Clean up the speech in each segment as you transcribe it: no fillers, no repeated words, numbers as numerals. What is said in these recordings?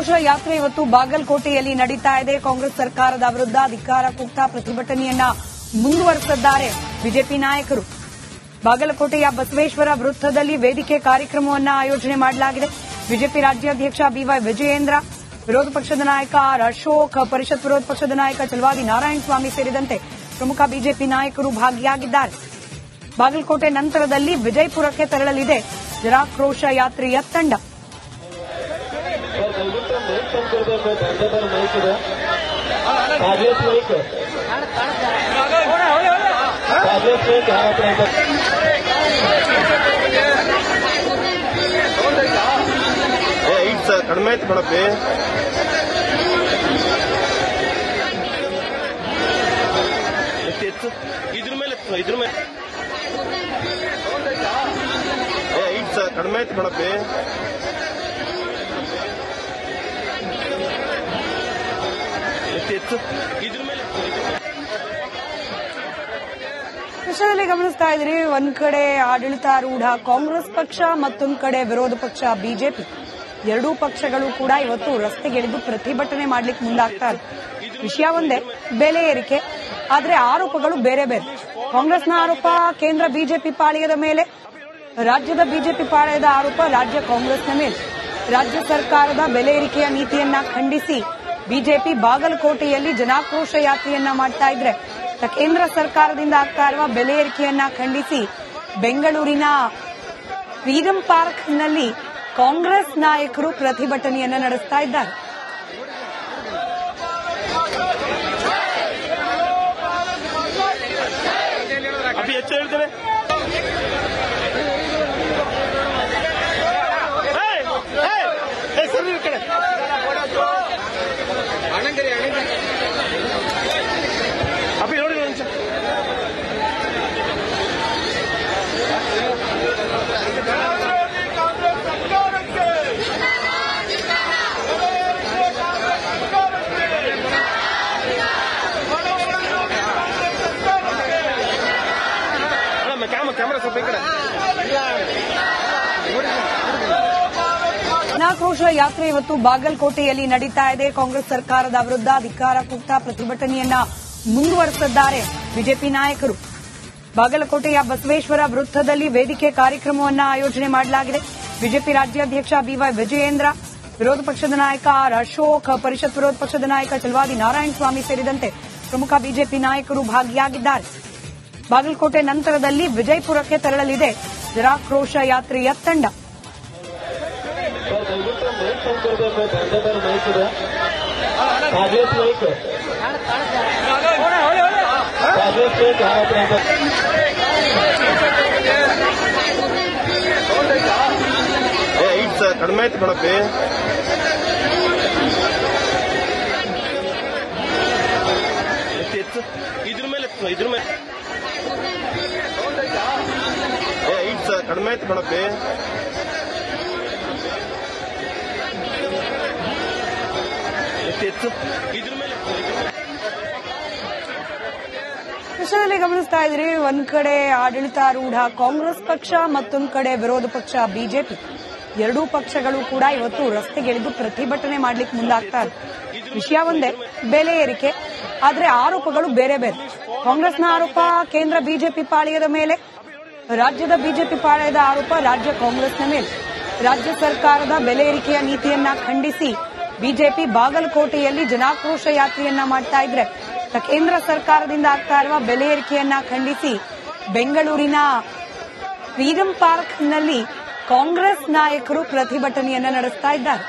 ಜನಾಕ್ರೋಶ ಯಾತ್ರೆ ಇವತ್ತು ಬಾಗಲಕೋಟೆಯಲ್ಲಿ ನಡೀತಾ ಇದೆ. ಕಾಂಗ್ರೆಸ್ ಸರ್ಕಾರದ ವಿರುದ್ಧ ಧಿಕ್ಕಾರ ಕೂಗ್ತಾ ಪ್ರತಿಭಟನೆಯನ್ನ ಮುಂದುವರೆಸಿದ್ದಾರೆ ಬಿಜೆಪಿ ನಾಯಕರು. ಬಾಗಲಕೋಟೆಯ ಬಸವೇಶ್ವರ ವೃತ್ತದಲ್ಲಿ ವೇದಿಕೆ ಕಾರ್ಯಕ್ರಮವನ್ನು ಆಯೋಜನೆ ಮಾಡಲಾಗಿದೆ. ಬಿಜೆಪಿ ರಾಜ್ಯಾಧ್ಯಕ್ಷ ಬಿವೈ ವಿಜಯೇಂದ್ರ, ವಿರೋಧ ಪಕ್ಷದ ನಾಯಕ ಆರ್ ಅಶೋಕ್, ಪರಿಷತ್ ವಿರೋಧ ಪಕ್ಷದ ನಾಯಕ ಚಲವಾದಿ ನಾರಾಯಣಸ್ವಾಮಿ ಸೇರಿದಂತೆ ಪ್ರಮುಖ ಬಿಜೆಪಿ ನಾಯಕರು ಭಾಗಿಯಾಗಿದ್ದಾರೆ. ಬಾಗಲಕೋಟೆ ನಂತರದಲ್ಲಿ ವಿಜಯಪುರಕ್ಕೆ ತೆರಳಲಿದೆ ಜನಾಕ್ರೋಶ ಯಾತ್ರೆಯ ತಂಡ. ಕಡಿಮೆ ಆಯ್ತು ಮೇಡಪ್ಪಿ. ಇದ್ರ ಮೇಲೆ ಕಡಿಮೆ ಆಯ್ತು ಮೇಡಪ್ಪಿ. ಇದ್ರ ಮೇಲೆ ವಿಷಯದಲ್ಲಿ ಗಮನಿಸ್ತಾ ಇದ್ದೀರಿ, ಒಂದ್ ಕಡೆ ಆಡಳಿತಾರೂಢ ಕಾಂಗ್ರೆಸ್ ಪಕ್ಷ, ಮತ್ತೊಂದು ಕಡೆ ವಿರೋಧ ಪಕ್ಷ ಬಿಜೆಪಿ. ಎರಡೂ ಪಕ್ಷಗಳು ಕೂಡ ಇವತ್ತು ರಸ್ತೆಗಿಳಿದು ಪ್ರತಿಭಟನೆ ಮಾಡಲಿಕ್ಕೆ ಮುಂದಾಗ್ತಾರೆ. ವಿಷಯ ಒಂದೇ, ಬೆಲೆ ಏರಿಕೆ. ಆದ್ರೆ ಆರೋಪಗಳು ಬೇರೆ ಬೇರೆ. ಕಾಂಗ್ರೆಸ್ನ ಆರೋಪ ಕೇಂದ್ರ ಬಿಜೆಪಿ ಪಾಳೆಯದ ಮೇಲೆ, ರಾಜ್ಯದ ಬಿಜೆಪಿ ಪಾಳೆಯದ ಆರೋಪ ರಾಜ್ಯ ಕಾಂಗ್ರೆಸ್ನ ಮೇಲೆ. ರಾಜ್ಯ ಸರ್ಕಾರದ ಬೆಲೆ ಏರಿಕೆಯ ನೀತಿಯನ್ನ ಖಂಡಿಸಿ ಬಿಜೆಪಿ ಬಾಗಲಕೋಟೆಯಲ್ಲಿ ಜನಾಕ್ರೋಶ ಯಾತ್ರೆಯನ್ನ ಮಾಡ್ತಾ ಇದ್ರೆ, ಕೇಂದ್ರ ಸರ್ಕಾರದಿಂದ ಆಗ್ತಾ ಇರುವ ಬೆಲೆ ಏರಿಕೆಯನ್ನ ಖಂಡಿಸಿ ಬೆಂಗಳೂರಿನ ಫ್ರೀಡಂ ಪಾರ್ಕ್ನಲ್ಲಿ ಕಾಂಗ್ರೆಸ್ ನಾಯಕರು ಪ್ರತಿಭಟನೆಯನ್ನ ನಡೆಸ್ತಾ ಇದ್ದಾರೆ. ಜನಾಕ್ರೋಶ ಯಾತ್ರೆ ಇವತ್ತು ಬಾಗಲಕೋಟೆಯಲ್ಲಿ ನಡೀತಾ ಇದೆ. ಕಾಂಗ್ರೆಸ್ ಸರ್ಕಾರದ ವಿರುದ್ಧ ಧಿಕ್ಕಾರ ಕೂಗ್ತಾ ಪ್ರತಿಭಟನೆಯನ್ನ ಮುಂದುವರೆಸಿದ್ದಾರೆ ಬಿಜೆಪಿ ನಾಯಕರು. ಬಾಗಲಕೋಟೆಯ ಬಸವೇಶ್ವರ ವೃತ್ತದಲ್ಲಿ ವೇದಿಕೆ ಕಾರ್ಯಕ್ರಮವನ್ನು ಆಯೋಜನೆ ಮಾಡಲಾಗಿದೆ. ಬಿಜೆಪಿ ರಾಜ್ಯಾಧ್ಯಕ್ಷ ಬಿವೈ ವಿಜಯೇಂದ್ರ, ವಿರೋಧ ಪಕ್ಷದ ನಾಯಕ ಆರ್ ಅಶೋಕ್, ಪರಿಷತ್ ವಿರೋಧ ಪಕ್ಷದ ನಾಯಕ ಚಲವಾದಿ ನಾರಾಯಣಸ್ವಾಮಿ ಸೇರಿದಂತೆ ಪ್ರಮುಖ ಬಿಜೆಪಿ ನಾಯಕರು ಭಾಗಿಯಾಗಿದ್ದಾರೆ. ಬಾಗಲಕೋಟೆ ನಂತರದಲ್ಲಿ ವಿಜಯಪುರಕ್ಕೆ ತೆರಳಲಿದೆ ಜನಾಕ್ರೋಶ ಯಾತ್ರೆಯ ತಂಡ. ಕಡಿಮೆ ಆಯ್ತು ಮೇಡಪ್ಪಿ. ಇದ್ರ ಮೇಲೆ ಕಡಿಮೆ ಆಯ್ತು ಮೇಡಪ್ಪಿ. ವಿಷಯದಲ್ಲಿ ಗಮನಿಸ್ತಾ ಇದ್ದೀರಿ, ಒಂದ್ ಕಡೆ ಆಡಳಿತಾರೂಢ ಕಾಂಗ್ರೆಸ್ ಪಕ್ಷ, ಮತ್ತೊಂದು ಕಡೆ ವಿರೋಧ ಪಕ್ಷ ಬಿಜೆಪಿ. ಎರಡೂ ಪಕ್ಷಗಳು ಕೂಡ ಇವತ್ತು ರಸ್ತೆಗಿಳಿದು ಪ್ರತಿಭಟನೆ ಮಾಡಲಿಕ್ಕೆ ಮುಂದಾಗ್ತಾರೆ. ವಿಷಯ ಒಂದೇ, ಬೆಲೆ ಏರಿಕೆ. ಆದ್ರೆ ಆರೋಪಗಳು ಬೇರೆ ಬೇರೆ. ಕಾಂಗ್ರೆಸ್ನ ಆರೋಪ ಕೇಂದ್ರ ಬಿಜೆಪಿ ಪಾಳೆಯದ ಮೇಲೆ, ರಾಜ್ಯದ ಬಿಜೆಪಿ ಪಾಳೆಯದ ಆರೋಪ ರಾಜ್ಯ ಕಾಂಗ್ರೆಸ್ನ ಮೇಲೆ. ರಾಜ್ಯ ಸರ್ಕಾರದ ಬೆಲೆ ಏರಿಕೆಯ ನೀತಿಯನ್ನ ಖಂಡಿಸಿ ಬಿಜೆಪಿ ಬಾಗಲಕೋಟೆಯಲ್ಲಿ ಜನಾಕ್ರೋಶ ಯಾತ್ರೆಯನ್ನ ಮಾಡ್ತಾ ಇದ್ರೆ, ಕೇಂದ್ರ ಸರ್ಕಾರದಿಂದ ಆಗ್ತಾ ಇರುವ ಬೆಲೆ ಏರಿಕೆಯನ್ನ ಖಂಡಿಸಿ ಬೆಂಗಳೂರಿನ ಫ್ರೀಡಂ ಪಾರ್ಕ್ನಲ್ಲಿ ಕಾಂಗ್ರೆಸ್ ನಾಯಕರು ಪ್ರತಿಭಟನೆಯನ್ನ ನಡೆಸ್ತಾ ಇದ್ದಾರೆ.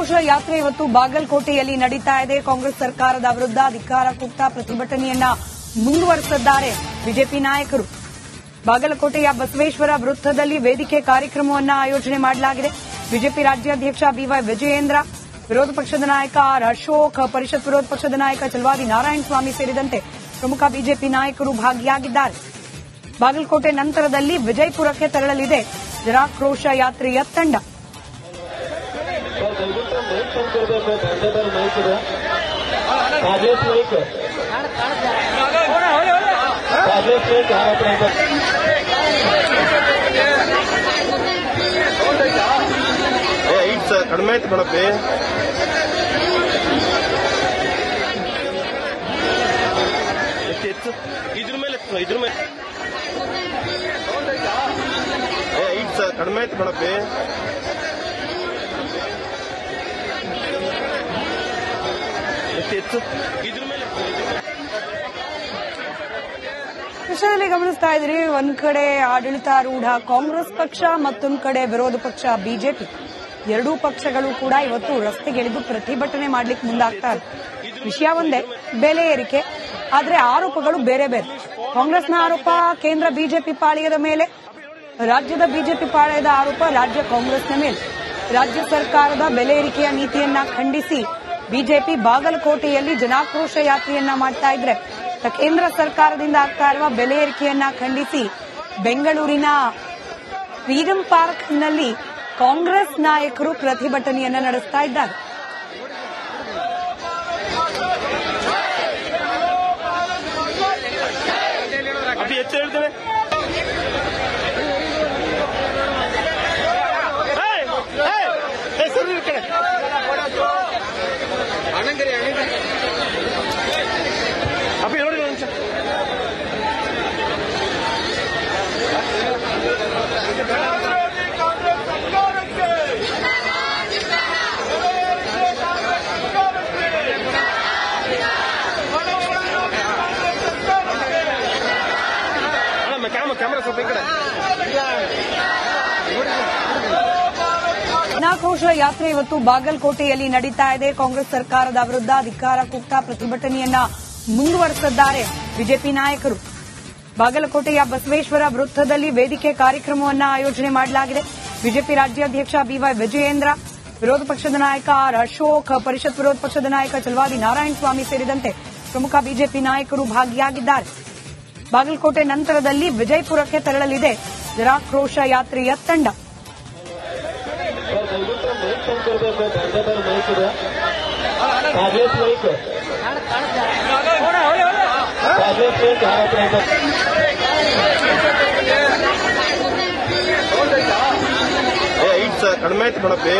ಜನಾಕ್ರೋಶ ಯಾತ್ರೆ ಇವತ್ತು ಬಾಗಲಕೋಟೆಯಲ್ಲಿ ನಡೀತಾ ಇದೆ. ಕಾಂಗ್ರೆಸ್ ಸರ್ಕಾರದ ವಿರುದ್ಧ ಧಿಕ್ಕಾರ ಕೂಗ್ತಾ ಪ್ರತಿಭಟನೆಯನ್ನ ಮುಂದುವರೆಸಿದ್ದಾರೆ ಬಿಜೆಪಿ ನಾಯಕರು. ಬಾಗಲಕೋಟೆಯ ಬಸವೇಶ್ವರ ವೃತ್ತದಲ್ಲಿ ವೇದಿಕೆ ಕಾರ್ಯಕ್ರಮವನ್ನು ಆಯೋಜನೆ ಮಾಡಲಾಗಿದೆ. ಬಿಜೆಪಿ ರಾಜ್ಯಾಧ್ಯಕ್ಷ ಬಿವೈ ವಿಜಯೇಂದ್ರ, ವಿರೋಧ ಪಕ್ಷದ ನಾಯಕ ಆರ್ ಅಶೋಕ್, ಪರಿಷತ್ ವಿರೋಧ ಪಕ್ಷದ ನಾಯಕ ಚಲವಾದಿ ನಾರಾಯಣಸ್ವಾಮಿ ಸೇರಿದಂತೆ ಪ್ರಮುಖ ಬಿಜೆಪಿ ನಾಯಕರು ಭಾಗಿಯಾಗಿದ್ದಾರೆ. ಬಾಗಲಕೋಟೆ ನಂತರದಲ್ಲಿ ವಿಜಯಪುರಕ್ಕೆ ತೆರಳಲಿದೆ ಜನಾಕ್ರೋಶ ಯಾತ್ರೆಯ ತಂಡ. ಕಡಿಮೆ ಆಯ್ತು ನೋಡಪ್ಪಿ. ಇದ್ರ ಮೇಲೆ ಕಡಿಮೆ ಆಯ್ತು ನೋಡಪ್ಪಿ. ಇದ್ರ ಮೇಲೆ ವಿಷಯದಲ್ಲಿ ಗಮನಿಸ್ತಾ ಇದ್ರಿ, ಒಂದ್ ಕಡೆ ಆಡಳಿತಾರೂಢ ಕಾಂಗ್ರೆಸ್ ಪಕ್ಷ, ಮತ್ತೊಂದು ಕಡೆ ವಿರೋಧ ಪಕ್ಷ ಬಿಜೆಪಿ. ಎರಡೂ ಪಕ್ಷಗಳು ಕೂಡ ಇವತ್ತು ರಸ್ತೆಗಿಳಿದು ಪ್ರತಿಭಟನೆ ಮಾಡ್ಲಿಕ್ಕೆ ಮುಂದಾಗ್ತಾರೆ. ವಿಷಯ ಒಂದೇ, ಬೆಲೆ ಏರಿಕೆ. ಆದ್ರೆ ಆರೋಪಗಳು ಬೇರೆ ಬೇರೆ. ಕಾಂಗ್ರೆಸ್ನ ಆರೋಪ ಕೇಂದ್ರ ಬಿಜೆಪಿ ಪಾಳೆಯದ ಮೇಲೆ, ರಾಜ್ಯದ ಬಿಜೆಪಿ ಪಾಳೆಯದ ಆರೋಪ ರಾಜ್ಯ ಕಾಂಗ್ರೆಸ್ನ ಮೇಲೆ. ರಾಜ್ಯ ಸರ್ಕಾರದ ಬೆಲೆ ಏರಿಕೆಯ ನೀತಿಯನ್ನ ಖಂಡಿಸಿ ಬಿಜೆಪಿ ಬಾಗಲಕೋಟೆಯಲ್ಲಿ ಜನಾಕ್ರೋಶ ಯಾತ್ರೆಯನ್ನ ಮಾಡ್ತಾ ಇದ್ರೆ, ಕೇಂದ್ರ ಸರ್ಕಾರದಿಂದ ಆಗ್ತಾ ಇರುವ ಬೆಲೆ ಏರಿಕೆಯನ್ನ ಖಂಡಿಸಿ ಬೆಂಗಳೂರಿನ ಫ್ರೀಡಂ ಪಾರ್ಕ್ನಲ್ಲಿ ಕಾಂಗ್ರೆಸ್ ನಾಯಕರು ಪ್ರತಿಭಟನೆಯನ್ನ ನಡೆಸ್ತಾ ಇದ್ದಾರೆ. ಅತಿ ಹೆಚ್ಚು ಹೇಳ್ತೇನೆ. ಸರಿ ಕಡೆ ಅಪ್ಪಿ ನೋಡಿ ಒಂದು ನಿಮಿಷ. ಕ್ಯಾಮರಾ ಸ್ವಲ್ಪ ಈ ಕಡೆ. ಜನಾಕ್ರೋಶ ಯಾತ್ರೆ ಇವತ್ತು ಬಾಗಲಕೋಟೆಯಲ್ಲಿ ನಡೀತಾ ಇದೆ. ಕಾಂಗ್ರೆಸ್ ಸರ್ಕಾರದ ವಿರುದ್ಧ ಧಿಕ್ಕಾರ ಕೂಗ್ತಾ ಪ್ರತಿಭಟನೆಯನ್ನ ಮುಂದುವರೆಸಿದ್ದಾರೆ ಬಿಜೆಪಿ ನಾಯಕರು. ಬಾಗಲಕೋಟೆಯ ಬಸವೇಶ್ವರ ವೃತ್ತದಲ್ಲಿ ವೇದಿಕೆ ಕಾರ್ಯಕ್ರಮವನ್ನು ಆಯೋಜನೆ ಮಾಡಲಾಗಿದೆ. ಬಿಜೆಪಿ ರಾಜ್ಯಾಧ್ಯಕ್ಷ ಬಿವೈ ವಿಜಯೇಂದ್ರ, ವಿರೋಧ ಪಕ್ಷದ ನಾಯಕ ಆರ್ ಅಶೋಕ್, ಪರಿಷತ್ ವಿರೋಧ ಪಕ್ಷದ ನಾಯಕ ಚಲವಾದಿ ನಾರಾಯಣಸ್ವಾಮಿ ಸೇರಿದಂತೆ ಪ್ರಮುಖ ಬಿಜೆಪಿ ನಾಯಕರು ಭಾಗಿಯಾಗಿದ್ದಾರೆ. ಬಾಗಲಕೋಟೆ ನಂತರದಲ್ಲಿ ವಿಜಯಪುರಕ್ಕೆ ತೆರಳಲಿದೆ ಜನಾಕ್ರೋಶ ಯಾತ್ರೆಯ ತಂಡ. ಕಡಿಮೆ ಆಯ್ತು ನೋಡಪ್ಪಿ.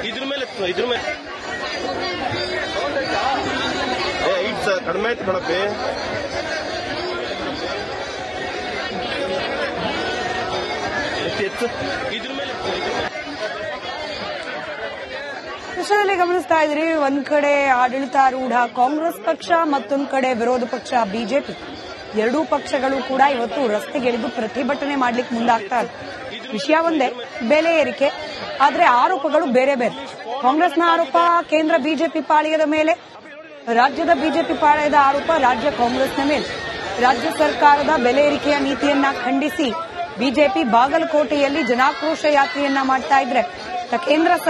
ಇದ್ರ ಮೇಲೆ ಕಡಿಮೆ ಆಯ್ತು ನೋಡಪ್ಪಿ. ಇದ್ರ ಮೇಲೆ ವಿಷಯದಲ್ಲಿ ಗಮನಿಸ್ತಾ ಇದ್ರಿ, ಒಂದ್ ಕಡೆ ಆಡಳಿತಾರೂಢ ಕಾಂಗ್ರೆಸ್ ಪಕ್ಷ, ಮತ್ತೊಂದು ಕಡೆ ವಿರೋಧ ಪಕ್ಷ ಬಿಜೆಪಿ. ಎರಡೂ ಪಕ್ಷಗಳು ಕೂಡ ಇವತ್ತು ರಸ್ತೆಗಿಳಿದು ಪ್ರತಿಭಟನೆ ಮಾಡ್ಲಿಕ್ಕೆ ಮುಂದಾಗ್ತಾರೆ. ವಿಷಯ ಒಂದೇ, ಬೆಲೆ ಏರಿಕೆ. ಆದ್ರೆ ಆರೋಪಗಳು ಬೇರೆ ಬೇರೆ. ಕಾಂಗ್ರೆಸ್ನ ಆರೋಪ ಕೇಂದ್ರ ಬಿಜೆಪಿ ಪಾಳೆಯದ ಮೇಲೆ, ರಾಜ್ಯದ ಬಿಜೆಪಿ ಪಾಳೆಯದ ಆರೋಪ ರಾಜ್ಯ ಕಾಂಗ್ರೆಸ್ನ ಮೇಲೆ. ರಾಜ್ಯ ಸರ್ಕಾರದ ಬೆಲೆ ಏರಿಕೆಯ ನೀತಿಯನ್ನ ಖಂಡಿಸಿ ಬಿಜೆಪಿ ಬಾಗಲಕೋಟೆಯಲ್ಲಿ ಜನಾಕ್ರೋಶ ಯಾತ್ರೆಯನ್ನ ಮಾಡ್ತಾ ಇದ್ರೆ, ಕೇಂದ್ರ